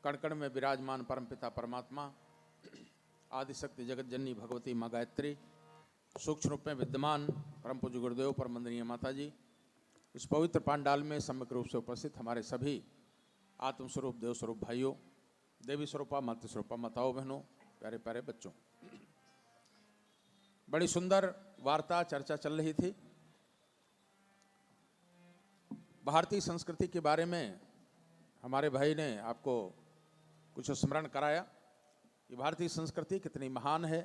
कण कण में विराजमान परमपिता परमात्मा, आदिशक्ति जगत जननी भगवती माँ गायत्री, सूक्ष्म रूप में विद्यमान परम पूज्य गुरुदेव परम वंदनीय माता जी, इस पवित्र पांडाल में सम्यक रूप से उपस्थित हमारे सभी आत्मस्वरूप देव स्वरूप भाइयों, देवी स्वरूपा मातृ स्वरूपा माताओं बहनों, प्यारे प्यारे बच्चों, बड़ी सुंदर वार्ता चर्चा चल रही थी। भारतीय संस्कृति के बारे में हमारे भाई ने आपको कुछ स्मरण कराया कि भारतीय संस्कृति कितनी महान है,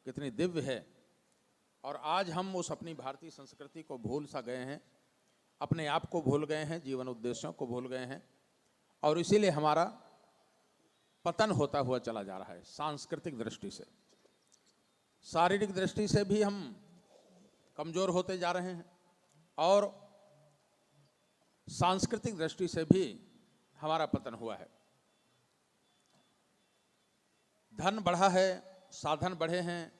कितनी दिव्य है। और आज हम उस अपनी भारतीय संस्कृति को भूल सा गए हैं, अपने आप को भूल गए हैं, जीवन उद्देश्यों को भूल गए हैं, और इसीलिए हमारा पतन होता हुआ चला जा रहा है। सांस्कृतिक दृष्टि से, शारीरिक दृष्टि से भी हम कमजोर होते जा रहे हैं और सांस्कृतिक दृष्टि से भी हमारा पतन हुआ है। धन बढ़ा है, साधन बढ़े हैं,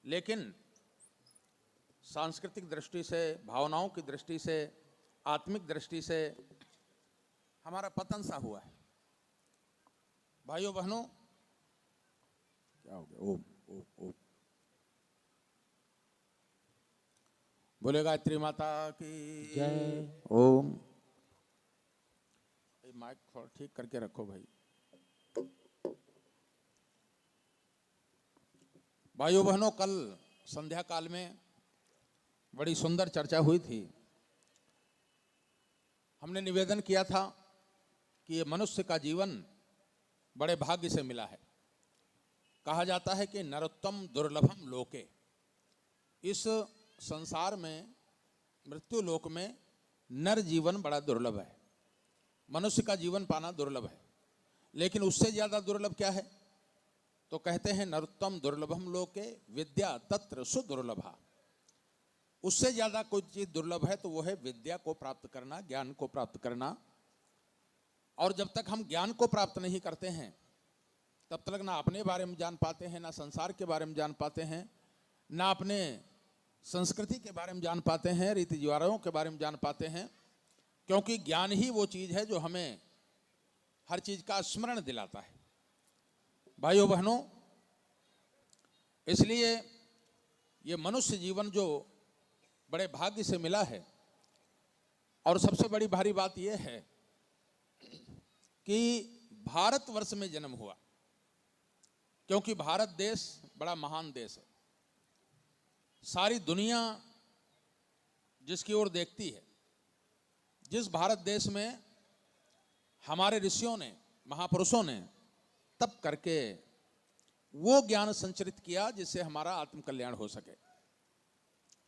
लेकिन सांस्कृतिक दृष्टि से, भावनाओं की दृष्टि से, आत्मिक दृष्टि से हमारा पतन सा हुआ है। भाइयों बहनों, क्या हो गया? ओम ओम ओम बोले गायत्री माता की जय। ओम। माइक थोड़ा ठीक करके रखो भाई। भाइयों बहनों, कल संध्या काल में बड़ी सुंदर चर्चा हुई थी। हमने निवेदन किया था कि ये मनुष्य का जीवन बड़े भाग्य से मिला है। कहा जाता है कि नरोत्तम दुर्लभम लोके, इस संसार में, मृत्यु लोक में नर जीवन बड़ा दुर्लभ है। मनुष्य का जीवन पाना दुर्लभ है, लेकिन उससे ज्यादा दुर्लभ क्या है? तो कहते हैं नरोत्तम दुर्लभम लोके विद्या तत्र सुदुर्लभा। उससे ज्यादा कोई चीज दुर्लभ है तो वो है विद्या को प्राप्त करना, ज्ञान को प्राप्त करना। और जब तक हम ज्ञान को प्राप्त नहीं करते हैं तब तक ना अपने बारे में जान पाते हैं, ना संसार के बारे में जान पाते हैं, ना अपने संस्कृति के बारे में जान पाते हैं, रीति रिवाजों के बारे में जान पाते हैं। क्योंकि ज्ञान ही वो चीज है जो हमें हर चीज का स्मरण दिलाता है। भाइयों बहनों, इसलिए ये मनुष्य जीवन जो बड़े भाग्य से मिला है, और सबसे बड़ी भारी बात यह है कि भारतवर्ष में जन्म हुआ, क्योंकि भारत देश बड़ा महान देश है। सारी दुनिया जिसकी ओर देखती है, जिस भारत देश में हमारे ऋषियों ने, महापुरुषों ने तप करके वो ज्ञान संचरित किया जिससे हमारा आत्म कल्याण हो सके।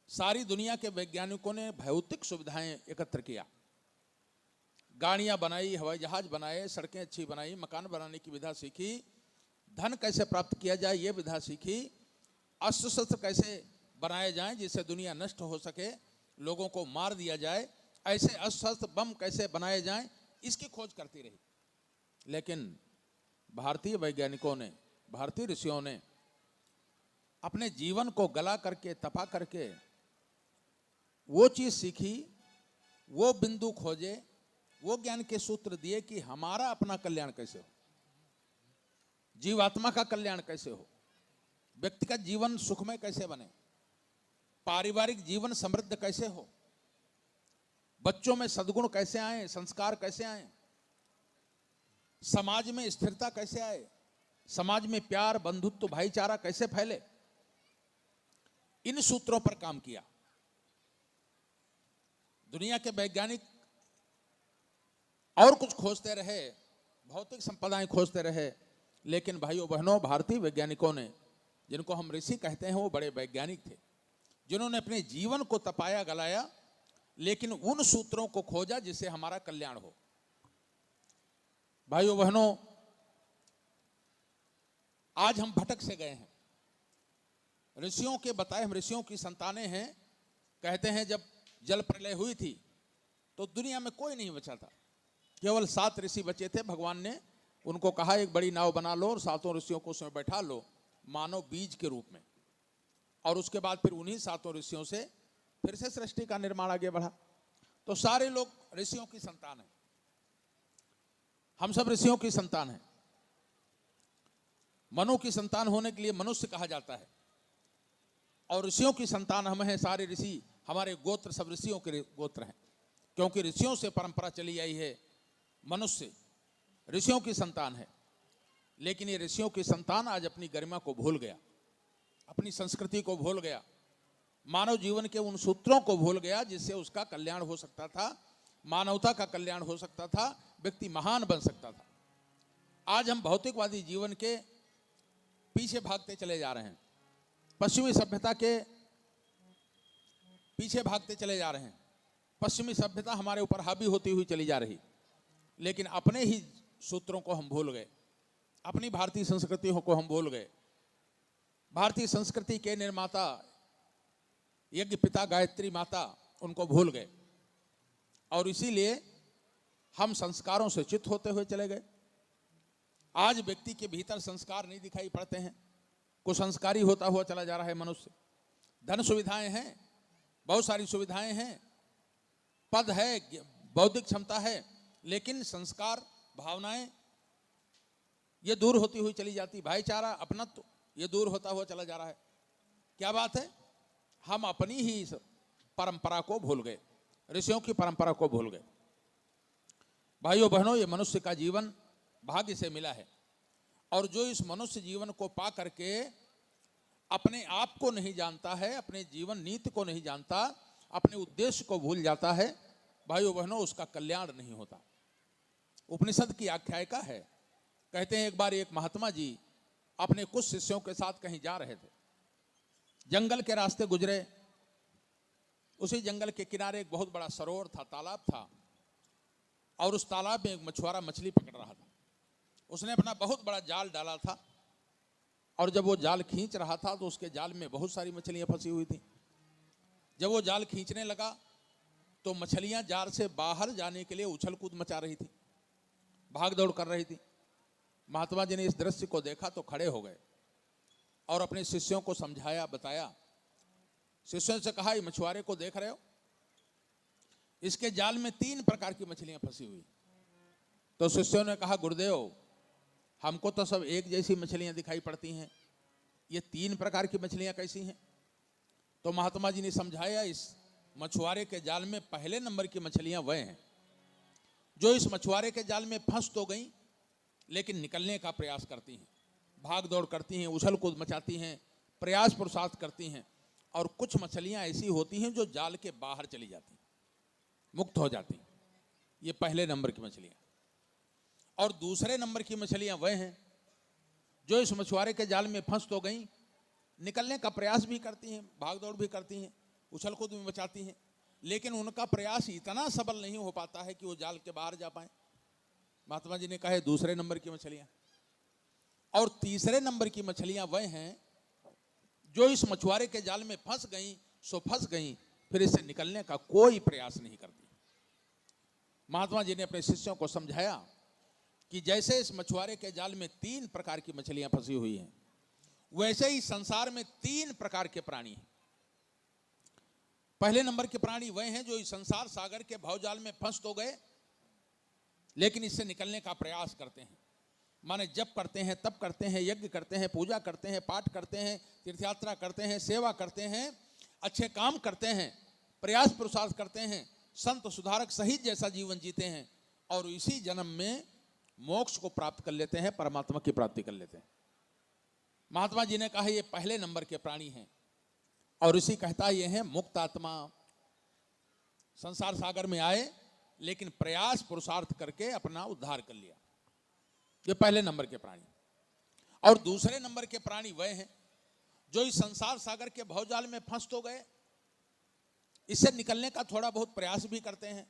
सारी दुनिया के वैज्ञानिकों ने भौतिक सुविधाएं एकत्र किया, गाड़ियां बनाई, हवाई जहाज बनाए, सड़कें अच्छी बनाई, मकान बनाने की विधा सीखी, धन कैसे प्राप्त किया जाए ये विधा सीखी, अस्त्र शस्त्र कैसे बनाए जाएं जिससे दुनिया नष्ट हो सके, लोगों को मार दिया जाए, ऐसे अस्त्र शस्त्र बम कैसे बनाए जाएं, इसकी खोज करती रही। लेकिन भारतीय वैज्ञानिकों ने, भारतीय ऋषियों ने अपने जीवन को गला करके, तपा करके वो चीज सीखी, वो बिंदु खोजे, वो ज्ञान के सूत्र दिए कि हमारा अपना कल्याण कैसे हो, जीवात्मा का कल्याण कैसे हो, व्यक्तिगत जीवन सुखमय कैसे बने, पारिवारिक जीवन समृद्ध कैसे हो, बच्चों में सद्गुण कैसे आए, संस्कार कैसे आए, समाज में स्थिरता कैसे आए, समाज में प्यार, बंधुत्व, भाईचारा कैसे फैले। इन सूत्रों पर काम किया। दुनिया के वैज्ञानिक और कुछ खोजते रहे, भौतिक संपदाएं खोजते रहे, लेकिन भाइयों बहनों, भारतीय वैज्ञानिकों ने, जिनको हम ऋषि कहते हैं, वो बड़े वैज्ञानिक थे जिन्होंने अपने जीवन को तपाया गलाया, लेकिन उन सूत्रों को खोजा जिससे हमारा कल्याण हो। भाइयों बहनों, आज हम भटक से गए हैं। ऋषियों के बताए, हम ऋषियों की संतानें हैं। कहते हैं जब जल प्रलय हुई थी तो दुनिया में कोई नहीं बचा था, केवल 7 ऋषि बचे थे। भगवान ने उनको कहा एक बड़ी नाव बना लो और 7 ऋषियों को उसमें बैठा लो, मानव बीज के रूप में। और उसके बाद फिर उन्हीं 7 ऋषियों से फिर से सृष्टि का निर्माण आगे बढ़ा। तो सारे लोग ऋषियों की संतान हैं। हम सब ऋषियों की संतान हैं। मनु की संतान होने के लिए मनुष्य कहा जाता है, और ऋषियों की संतान हम हैं। सारे ऋषि, हमारे गोत्र सब ऋषियों के गोत्र हैं, क्योंकि ऋषियों से परंपरा चली आई है। मनुष्य ऋषियों की संतान है, लेकिन ये ऋषियों की संतान आज अपनी गरिमा को भूल गया, अपनी संस्कृति को भूल गया, मानव जीवन के उन सूत्रों को भूल गया जिससे उसका कल्याण हो सकता था, मानवता का कल्याण हो सकता था, व्यक्ति महान बन सकता था। आज हम भौतिकवादी जीवन के पीछे भागते चले जा रहे हैं, पश्चिमी सभ्यता के पीछे भागते चले जा रहे हैं। पश्चिमी सभ्यता हमारे ऊपर हावी होती हुई चली जा रही, लेकिन अपने ही सूत्रों को हम भूल गए, अपनी भारतीय संस्कृतियों को हम भूल गए। भारतीय संस्कृति के निर्माता यज्ञ पिता गायत्री माता, उनको भूल गए, और इसीलिए हम संस्कारों से च्युत होते हुए चले गए। आज व्यक्ति के भीतर संस्कार नहीं दिखाई पड़ते हैं, कुसंस्कारी होता हुआ चला जा रहा है मनुष्य। धन सुविधाएं हैं, बहुत सारी सुविधाएं हैं, पद है, बौद्धिक क्षमता है, लेकिन संस्कार, भावनाएं ये दूर होती हुई चली जाती। भाईचारा, अपनत्व ये दूर होता हुआ चला जा रहा है। क्या बात है? हम अपनी ही परंपरा को भूल गए, ऋषियों की परंपरा को भूल गए। भाइयों बहनों, ये मनुष्य का जीवन भाग्य से मिला है, और जो इस मनुष्य जीवन को पा करके अपने आप को नहीं जानता है, अपने जीवन नीति को नहीं जानता, अपने उद्देश्य को भूल जाता है, भाइयों बहनों, उसका कल्याण नहीं होता। उपनिषद की आख्यायिका है, कहते हैं एक बार एक महात्मा जी अपने कुछ शिष्यों के साथ कहीं जा रहे थे, जंगल के रास्ते गुजरे। उसी जंगल के किनारे एक बहुत बड़ा सरोवर था, तालाब था, और उस तालाब में एक मछुआरा मछली पकड़ रहा था। उसने अपना बहुत बड़ा जाल डाला था, और जब वो जाल खींच रहा था तो उसके जाल में बहुत सारी मछलियां फंसी हुई थी। जब वो जाल खींचने लगा तो मछलियां जाल से बाहर जाने के लिए उछल कूद मचा रही थी, भाग दौड़ कर रही थी। महात्मा जी ने इस दृश्य को देखा तो खड़े हो गए और अपने शिष्यों को समझाया, बताया। शिष्यों से कहा, ये मछुआरे को देख रहे हो, इसके जाल में 3 प्रकार की मछलियां फंसी हुई। तो शिष्यों ने कहा, गुरुदेव, हमको तो सब एक जैसी मछलियां दिखाई पड़ती हैं, ये 3 प्रकार की मछलियां कैसी हैं? तो महात्मा जी ने समझाया, इस मछुआरे के जाल में पहले नंबर की मछलियां वह हैं जो इस मछुआरे के जाल में फंस तो गई, लेकिन निकलने का प्रयास करती हैं, भाग दौड़ करती हैं, उछल कूद मचाती हैं, प्रयास पुरुषार्थ करती हैं। और कुछ मछलियां ऐसी होती हैं जो जाल के बाहर चली जाती हैं, मुक्त हो जाती हैं। ये पहले नंबर की मछलियां। और दूसरे नंबर की मछलियां वह हैं जो इस मछुआरे के जाल में फंस तो गई, निकलने का प्रयास भी करती हैं, भाग दौड़ भी करती हैं, उछल कूद भी मचाती हैं, लेकिन उनका प्रयास इतना सबल नहीं हो पाता है कि वो जाल के बाहर जा पाए। महात्मा जी ने कहा, दूसरे नंबर की मछलियां। और तीसरे नंबर की मछलियां वह हैं जो इस मछुआरे के जाल में फंस गई, सो फंस गई, फिर इससे निकलने का कोई प्रयास नहीं करती। महात्मा जी ने अपने शिष्यों को समझाया कि जैसे इस मछुआरे के जाल में 3 प्रकार की मछलियां फंसी हुई हैं, वैसे ही संसार में 3 प्रकार के प्राणी हैं। पहले नंबर के प्राणी वह हैं जो इस संसार सागर के भवजाल में फंस तो गए, लेकिन इससे निकलने का प्रयास करते हैं। माने जप करते हैं, तप करते हैं, यज्ञ करते हैं, पूजा करते हैं, पाठ करते हैं, तीर्थयात्रा करते हैं, सेवा करते हैं, अच्छे काम करते हैं, प्रयास पुरुषार्थ करते हैं, संत सुधारक सहित जैसा जीवन जीते हैं, और इसी जन्म में मोक्ष को प्राप्त कर लेते हैं, परमात्मा की प्राप्ति कर लेते हैं। महात्मा जी ने कहा, ये पहले नंबर के प्राणी हैं। और इसी कहता ये है मुक्त आत्मा, संसार सागर में आए लेकिन प्रयास पुरुषार्थ करके अपना उद्धार कर लिया। ये पहले नंबर के प्राणी। और दूसरे नंबर के प्राणी वह हैं जो इस संसार सागर के भवजाल में फंस तो गए, इससे निकलने का थोड़ा बहुत प्रयास भी करते हैं,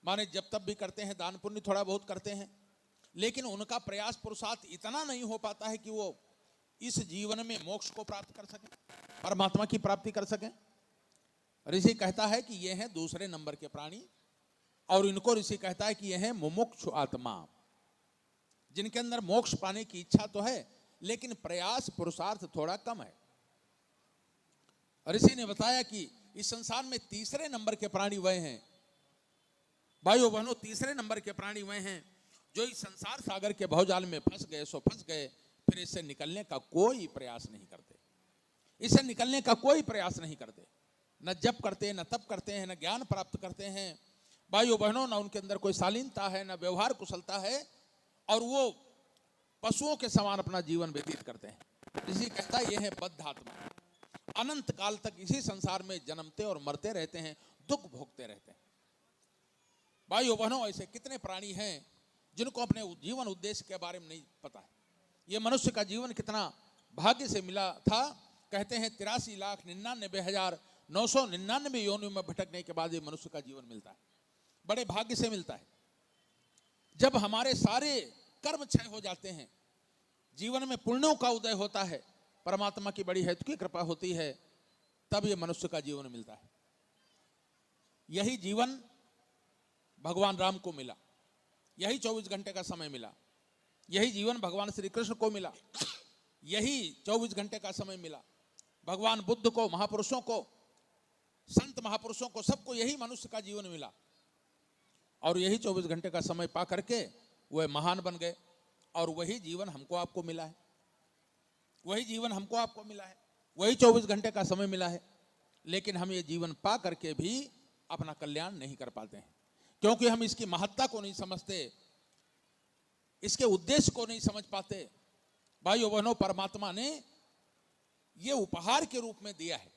माने जब तब भी करते हैं, दान पुण्य थोड़ा बहुत करते हैं, लेकिन उनका प्रयास पुरुषार्थ इतना नहीं हो पाता है कि वो इस जीवन में मोक्ष को प्राप्त कर सकें, परमात्मा की प्राप्ति कर सकें। ऋषि कहता है कि ये हैं दूसरे नंबर के प्राणी, और इनको ऋषि कहता है कि ये हैं मुमुक्षु आत्मा, जिनके अंदर मोक्ष पाने की इच्छा तो है लेकिन प्रयास पुरुषार्थ थोड़ा कम है। ऋषि ने बताया कि इस संसार में तीसरे नंबर के प्राणी वह हैं, भाइयों बहनों, तीसरे नंबर के प्राणी वह हैं जो इस संसार सागर के भवजाल में फंस गए सो फंस गए, फिर इससे निकलने का कोई प्रयास नहीं करते, इससे निकलने का कोई प्रयास नहीं करते। न जप करते, न तप करते हैं, न ज्ञान प्राप्त करते हैं भाइयों बहनों, न उनके अंदर कोई शालीनता है, न व्यवहार कुशलता है, और वो पशुओं के समान अपना जीवन व्यतीत करते हैं। इसी कहता यह है बद्ध आत्मा, अनंत काल तक इसी संसार में जन्मते और मरते रहते हैं, दुख भोगते रहते हैं। भाइयों बहनों, ऐसे कितने प्राणी हैं जिनको अपने जीवन उद्देश्य के बारे में नहीं पता है। ये मनुष्य का जीवन कितना भाग्य से मिला था। कहते हैं 83,99,999 योनियों में भटकने के बाद ये मनुष्य का जीवन मिलता है, बड़े भाग्य से मिलता है। जब हमारे सारे कर्म क्षय हो जाते हैं, जीवन में पुण्यों का उदय होता है, परमात्मा की बड़ी हेतु की कृपा होती है, तब ये मनुष्य का जीवन मिलता है। यही जीवन भगवान राम को मिला, यही 24 घंटे का समय मिला, यही जीवन भगवान श्री कृष्ण को मिला, यही 24 घंटे का समय मिला भगवान बुद्ध को, महापुरुषों को, संत महापुरुषों को, सबको यही मनुष्य का जीवन मिला। और यही 24 घंटे का समय पा करके वह महान बन गए, और वही जीवन हमको आपको मिला है, वही जीवन हमको आपको मिला है, वही 24 घंटे का समय मिला है। लेकिन हम ये जीवन पा करके भी अपना कल्याण नहीं कर पाते हैं, क्योंकि हम इसकी महत्ता को नहीं समझते, इसके उद्देश्य को नहीं समझ पाते। भाइयों बहनों, परमात्मा ने ये उपहार के रूप में दिया है,